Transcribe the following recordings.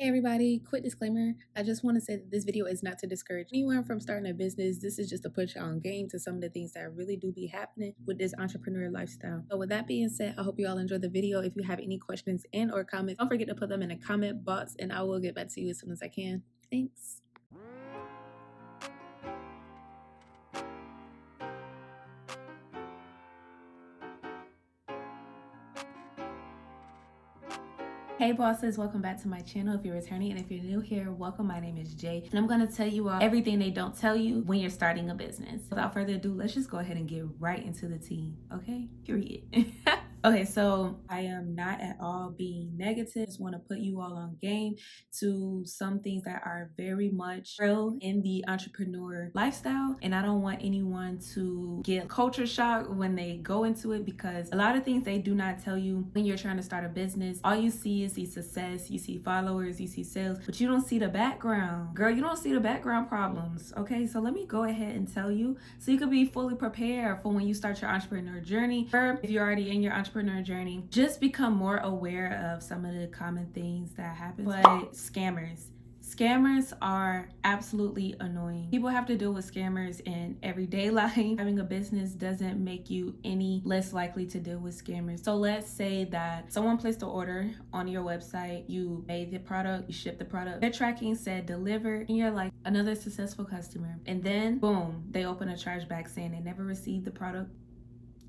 Hey everybody, quick disclaimer. I just want to say that this video is not to discourage anyone from starting a business. This is just to put you on game to some of the things that really do be happening with this entrepreneur lifestyle. So with that being said, I hope you all enjoyed the video. If you have any questions and or comments, don't forget to put them in the comment box and I will get back to you as soon as I can. Thanks. Hey bosses, welcome back to my channel. If you're returning and if you're new here, welcome. My name is Jay and I'm going to tell you all everything they don't tell you when you're starting a business. Without further ado, let's just go ahead and get right into the tea, okay? Period. Okay, so I am not at all being negative. I just want to put you all on game to some things that are very much real in the entrepreneur lifestyle. And I don't want anyone to get culture shock when they go into it, because a lot of things they do not tell you when you're trying to start a business. All you see is the success, you see followers, you see sales, but you don't see the background. Girl, you don't see the background problems, okay? So let me go ahead and tell you so you could be fully prepared for when you start your entrepreneur journey, or if you're already in your entrepreneur journey, just become more aware of some of the common things that happen. But scammers are absolutely annoying. People have to deal with scammers in everyday life. Having a business doesn't make you any less likely to deal with scammers. So let's say that someone placed an order on your website, you made the product, you shipped the product, their tracking said delivered, and you're like, another successful customer. And then boom, they open a chargeback saying they never received the product.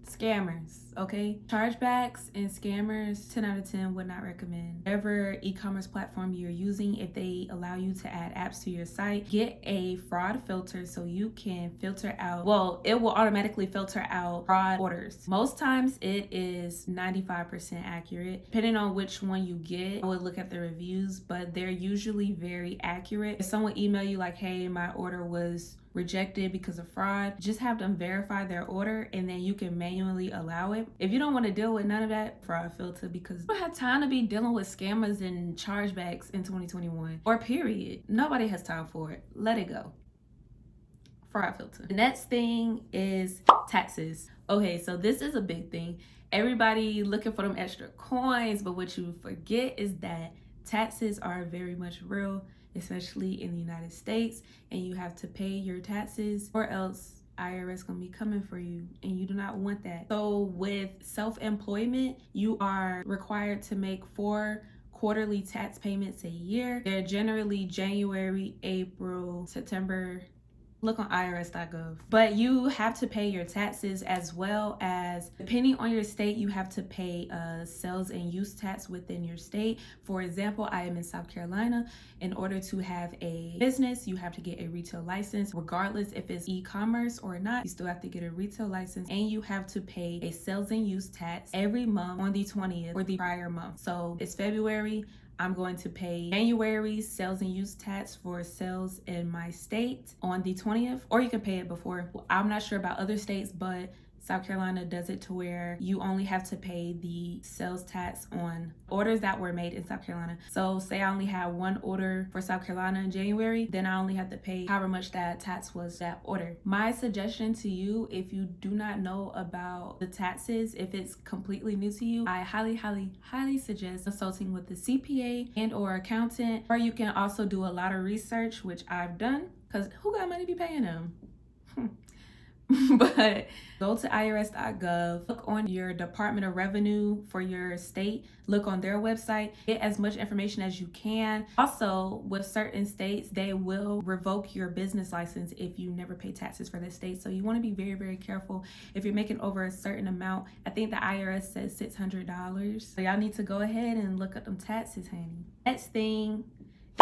Scammers, okay? Chargebacks and scammers, 10 out of 10 would not recommend. Whatever e-commerce platform you're using, if they allow you to add apps to your site, get a fraud filter so you can filter out, well, it will automatically filter out fraud orders. Most times it is 95% accurate. Depending on which one you get, I would look at the reviews, but they're usually very accurate. If someone email you like, hey, my order was rejected because of fraud, just have them verify their order and then you can manually allow it. If you don't want to deal with none of that, fraud filter, because you don't have time to be dealing with scammers and chargebacks in 2021, or period. Nobody has time for it. Let it go. Fraud filter. The next thing is taxes. Okay, so this is a big thing. Everybody looking for them extra coins, but what you forget is that taxes are very much real, especially in the United States, and you have to pay your taxes or else IRS gonna be coming for you, and you do not want that. So with self-employment, you are required to make 4 quarterly tax payments a year. They're generally January, April, September. Look on irs.gov. But you have to pay your taxes, as well as, depending on your state, you have to pay a sales and use tax within your state. For example, I am in South Carolina. In order to have a business, you have to get a retail license. Regardless if it's e-commerce or not, you still have to get a retail license, and you have to pay a sales and use tax every month on the 20th for the prior month. So it's February, I'm going to pay January's sales and use tax for sales in my state on the 20th, or you can pay it before. I'm not sure about other states, but South Carolina does it to where you only have to pay the sales tax on orders that were made in South Carolina. So say I only had one order for South Carolina in January, then I only have to pay however much that tax was that order. My suggestion to you, if you do not know about the taxes, if it's completely new to you, I highly suggest consulting with the CPA and or accountant, or you can also do a lot of research, which I've done, because who got money to be paying them? But go to irs.gov, look on your Department of Revenue for your state, look on their website, get as much information as you can. Also, with certain states, they will revoke your business license if you never pay taxes for that state. So you want to be very careful. If you're making over a certain amount, I think the IRS says $600. So y'all need to go ahead and look up them taxes, honey. Next thing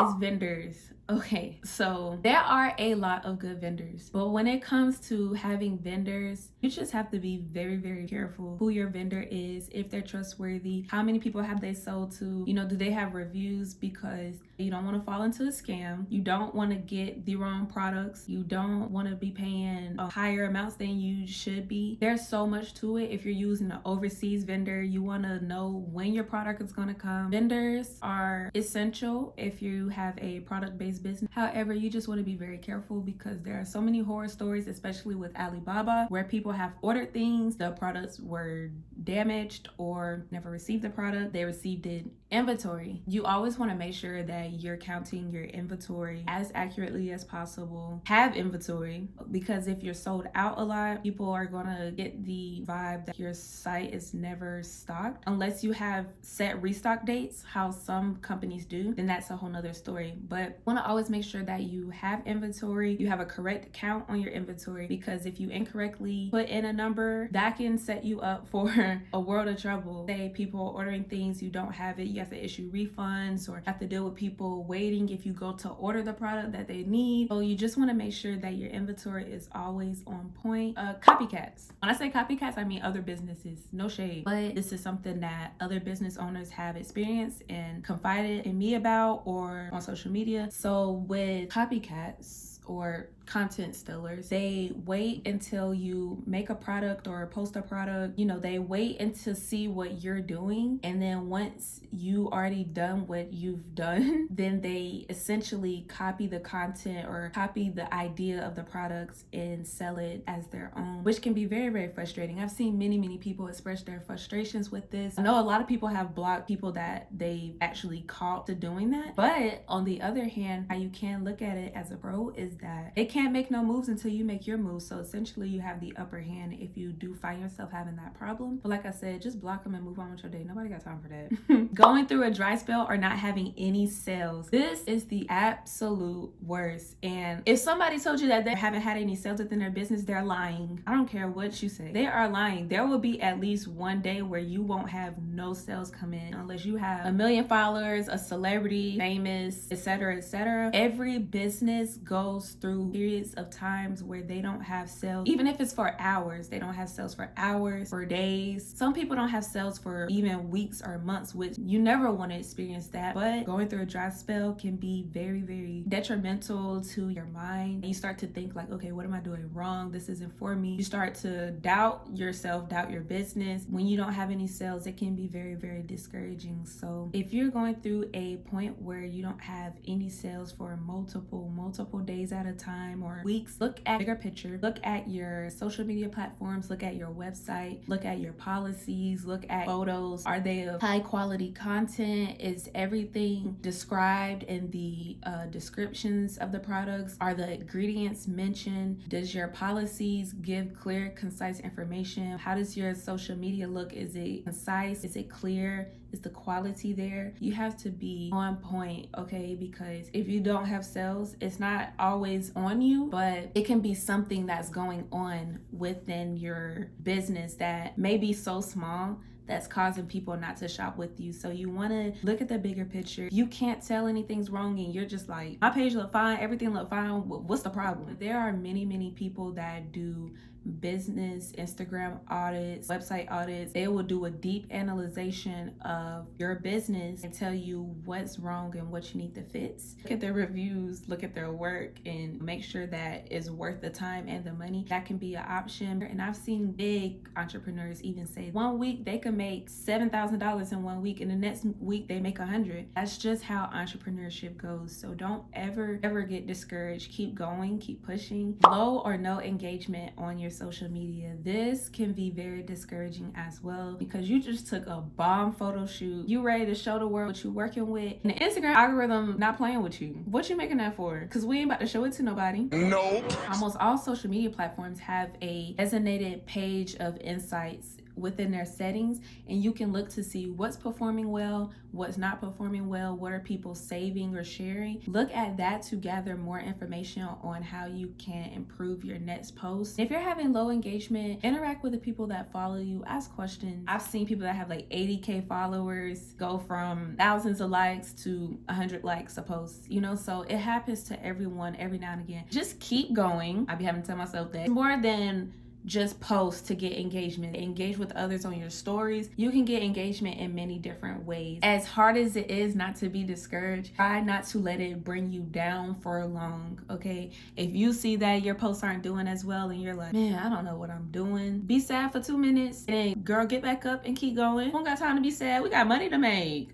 is vendors. Okay, so there are a lot of good vendors, but when it comes to having vendors, you just have to be very careful who your vendor is, if they're trustworthy, how many people have they sold to, do they have reviews, because you don't want to fall into a scam. You don't want to get the wrong products. You don't want to be paying higher amounts than you should be. There's so much to it. If you're using an overseas vendor, you want to know when your product is going to come. Vendors are essential if you have a product-based business. However, you just want to be very careful, because there are so many horror stories, especially with Alibaba, where people have ordered things, the products were damaged or never received the product, they received it. Inventory. You always want to make sure that you're counting your inventory as accurately as possible. Have inventory, because if you're sold out a lot, people are going to get the vibe that your site is never stocked. Unless you have set restock dates, how some companies do, then that's a whole nother story. But want to always make sure that you have inventory, you have a correct count on your inventory, because if you incorrectly put in a number, that can set you up for a world of trouble. Say people ordering things, you don't have it, you have to issue refunds or have to deal with people waiting if you go to order the product that they need. So you just want to make sure that your inventory is always on point. Copycats. When I say copycats, I mean other businesses. No shade, but this is something that other business owners have experienced and confided in me about or on social media. So with copycats or content stealers, they wait until you make a product or post a product. They wait until see what you're doing, and then once you already done what you've done, then they essentially copy the content or copy the idea of the products and sell it as their own, which can be very, very frustrating. I've seen many people express their frustrations with this. I know a lot of people have blocked people that they actually caught to doing that, but on the other hand, how you can look at it as a pro is that it can't make no moves until you make your moves. So essentially you have the upper hand if you do find yourself having that problem. But like I said, just block them and move on with your day. Nobody got time for that. Going through a dry spell or not having any sales. This is the absolute worst. And if somebody told you that they haven't had any sales within their business, they're lying. I don't care what you say. They are lying. There will be at least one day where you won't have no sales come in unless you have 1 million followers, a celebrity, famous, etc., etc. Every business goes through periods of times where they don't have sales. Even if it's for hours, they don't have sales for hours, for days. Some people don't have sales for even weeks or months, which you never want to experience that. But going through a dry spell can be very, very detrimental to your mind. You start to think like, okay, what am I doing wrong? This isn't for me. You start to doubt yourself, doubt your business. When you don't have any sales, it can be very, very discouraging. So if you're going through a point where you don't have any sales for multiple days at a time or weeks, look at bigger picture. Look at your social media platforms, look at your website, look at your policies, look at photos. Are they of high quality content? Is everything described in the descriptions of the products? Are the ingredients mentioned? Does your policies give clear, concise information? How does your social media look? Is it concise? Is it clear? Is the quality there? You have to be on point, okay? Because if you don't have sales, it's not always on you, but it can be something that's going on within your business that may be so small that's causing people not to shop with you. So you want to look at the bigger picture. You can't tell anything's wrong and you're just like, my page look fine, everything look fine, what's the problem? There are many people that do business Instagram audits, website audits. They will do a deep analyzation of your business and tell you what's wrong and what you need to fix. Look at their reviews, look at their work, and make sure that it's worth the time and the money. That can be an option. And I've seen big entrepreneurs even say 1 week they can make $7,000 in 1 week and the next week they make 100. That's just how entrepreneurship goes. So don't ever get discouraged. Keep going, keep pushing. Low or no engagement on your social media. This can be very discouraging as well because you just took a bomb photo shoot. You ready to show the world what you're working with. And the Instagram algorithm not playing with you. What you making that for? Because we ain't about to show it to nobody. Nope. Almost all social media platforms have a designated page of insights within their settings, and you can look to see what's performing well, what's not performing well, what are people saving or sharing. Look at that to gather more information on how you can improve your next post. If you're having low engagement, interact with the people that follow you, ask questions. I've seen people that have like 80K followers go from thousands of likes to 100 likes a post, so it happens to everyone every now and again. Just keep going. I be having to tell myself that more than just post to get engagement. Engage with others on your stories. You can get engagement in many different ways. As hard as it is not to be discouraged, try not to let it bring you down for long, okay? If you see that your posts aren't doing as well and you're like, man, I don't know what I'm doing. Be sad for 2 minutes and then girl, get back up and keep going. We don't got time to be sad. We got money to make.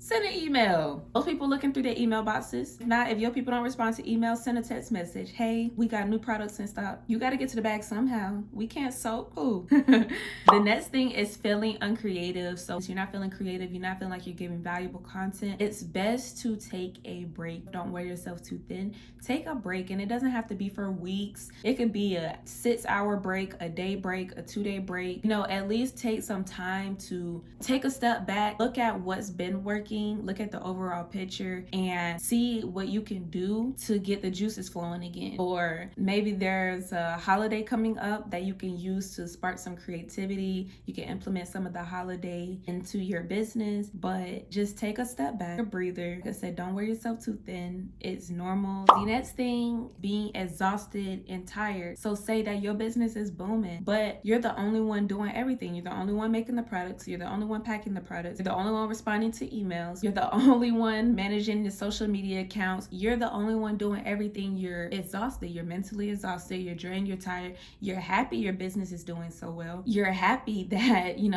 Send an email. Most people looking through their email boxes. If not, if your people don't respond to email, send a text message. Hey, we got new products in stock. You got to get to the bag somehow. We can't soak. Ooh. The next thing is feeling uncreative. So if you're not feeling creative, you're not feeling like you're giving valuable content, it's best to take a break. Don't wear yourself too thin. Take a break, and it doesn't have to be for weeks. It could be a 6-hour break, a day break, a 2-day break. At least take some time to take a step back, look at what's been working, look at the overall picture, and see what you can do to get the juices flowing again. Or maybe there's a holiday coming up that you can use to spark some creativity. You can implement some of the holiday into your business, but just take a step back, a breather. Like I said, don't wear yourself too thin. It's normal. The next thing, being exhausted and tired. So say that your business is booming, but you're the only one doing everything. You're the only one making the products. You're the only one packing the products. You're the only one responding to emails. You're the only one managing the social media accounts. You're the only one doing everything. You're exhausted. You're mentally exhausted. You're drained. You're tired. You're happy your business is doing so well. You're happy that, you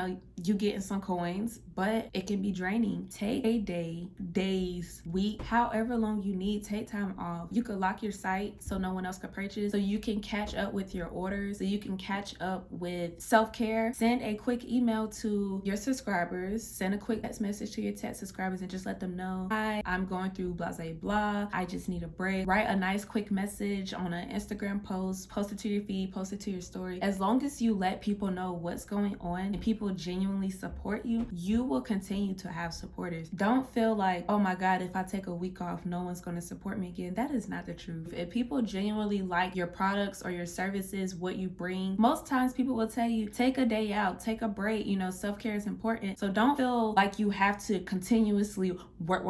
getting some coins, but it can be draining. Take a day, days, week, however long you need. Take time off. You could lock your site so no one else can purchase, so you can catch up with your orders, so you can catch up with self-care. Send a quick email to your subscribers. Send a quick text message to your tech subscribers and just let them know, hi, I'm going through blah, blah, blah. I just need a break. Write a nice quick message on an Instagram post, post it to your feed, post it to your story. As long as you let people know what's going on and people genuinely support you, you will continue to have supporters. Don't feel like, oh my God, if I take a week off, no one's going to support me again. That is not the truth. If people genuinely like your products or your services, what you bring, most times people will tell you, take a day out, take a break. Self-care is important. So don't feel like you have to continuously work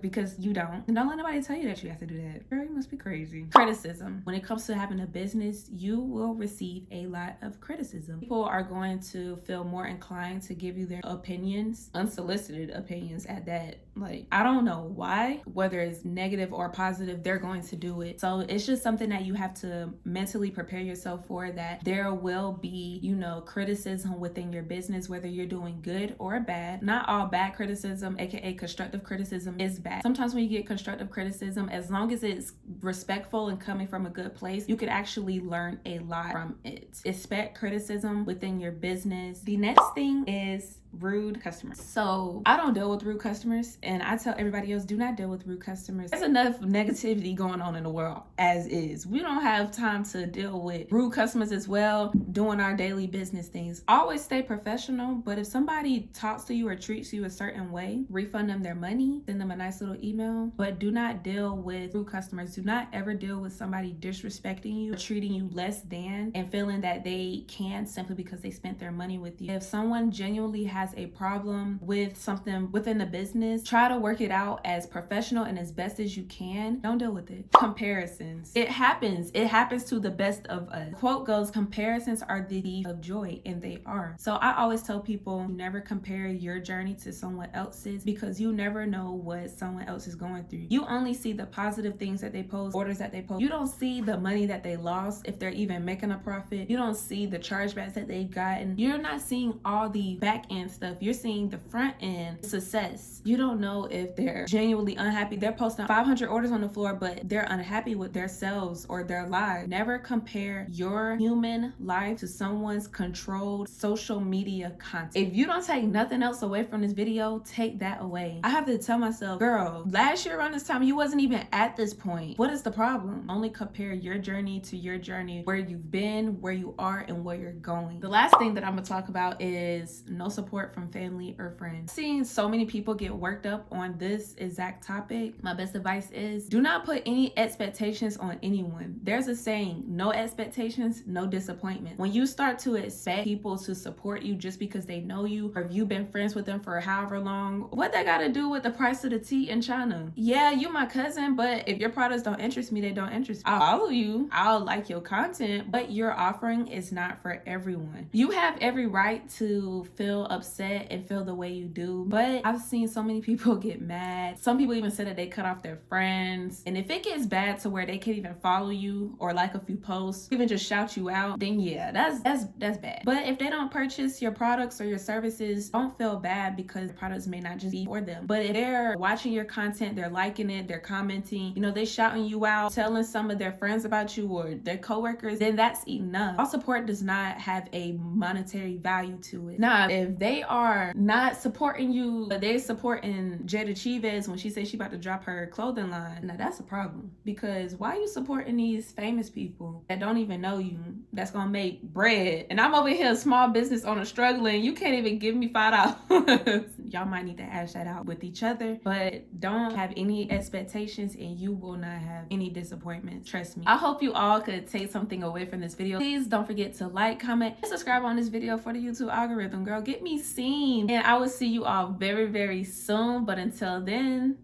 because you don't. And don't let nobody tell you that you have to do that. Girl, you must be crazy. Criticism. When it comes to having a business, you will receive a lot of criticism. People are going to feel more inclined to give you their opinions, unsolicited opinions at that. Like, I don't know why, whether it's negative or positive, they're going to do it. So it's just something that you have to mentally prepare yourself for, that there will be, criticism within your business, whether you're doing good or bad. Not all bad criticism, aka constructive criticism, is bad. Sometimes when you get constructive criticism, as long as it's respectful and coming from a good place, you could actually learn a lot from it. Expect criticism within your business. The next thing is rude customers. So I don't deal with rude customers, and I tell everybody else, do not deal with rude customers. There's enough negativity going on in the world as is. We don't have time to deal with rude customers as well, doing our daily business things. Always stay professional, but if somebody talks to you or treats you a certain way, refund them their money, send them a nice little email, but do not deal with rude customers. Do not ever deal with somebody disrespecting you, treating you less than, and feeling that they can simply because they spent their money with you. If someone genuinely has a problem with something within the business, try to work it out as professional and as best as you can. Don't deal with it. Comparisons. It happens. It happens to the best of us. The quote goes, comparisons are the thief of joy, and they are. So I always tell people, never compare your journey to someone else's, because you never know what someone else is going through. You only see the positive things that they post, orders that they post. You don't see the money that they lost, if they're even making a profit. You don't see the chargebacks that they've gotten. You're not seeing all the back end stuff. You're seeing the front end success. You don't know if they're genuinely unhappy. They're posting 500 orders on the floor, but they're unhappy with their sales or their lives. Never compare your human life to someone's controlled social media content. If you don't take nothing else away from this video, take that away. I have to tell myself, girl, last year around this time, you wasn't even at this point. What is the problem? Only compare your journey to your journey, where you've been, where you are, and where you're going. The last thing that I'm gonna talk about is no support from family or friends. Seeing so many people get worked up on this exact topic, my best advice is do not put any expectations on anyone. There's a saying, no expectations, no disappointment. When you start to expect people to support you just because they know you, or if you've been friends with them for however long, what that got to do with the price of the tea in China? Yeah, you my cousin, but if your products don't interest me, they don't interest me. I'll follow you, I'll like your content, but your offering is not for everyone. You have every right to feel upset upset and feel the way you do. But I've seen so many people get mad. Some people even said that they cut off their friends. And if it gets bad to where they can't even follow you or like a few posts, even just shout you out, then yeah, that's bad. But if they don't purchase your products or your services, don't feel bad, because the products may not just be for them. But if they're watching your content, they're liking it, they're commenting, you know, they're shouting you out, telling some of their friends about you or their coworkers, then that's enough. All support does not have a monetary value to it. Now, if they are not supporting you, but they're supporting Jada Chivez when she says she about to drop her clothing line, now that's a problem. Because why are you supporting these famous people that don't even know you, that's gonna make bread? And I'm over here, a small business owner, struggling. You can't even give me $5. Y'all might need to hash that out with each other, but don't have any expectations and you will not have any disappointments. Trust me. I hope you all could take something away from this video. Please don't forget to like, comment, and subscribe on this video for the YouTube algorithm. Girl, get me seen. And I will see you all very, very soon. But until then,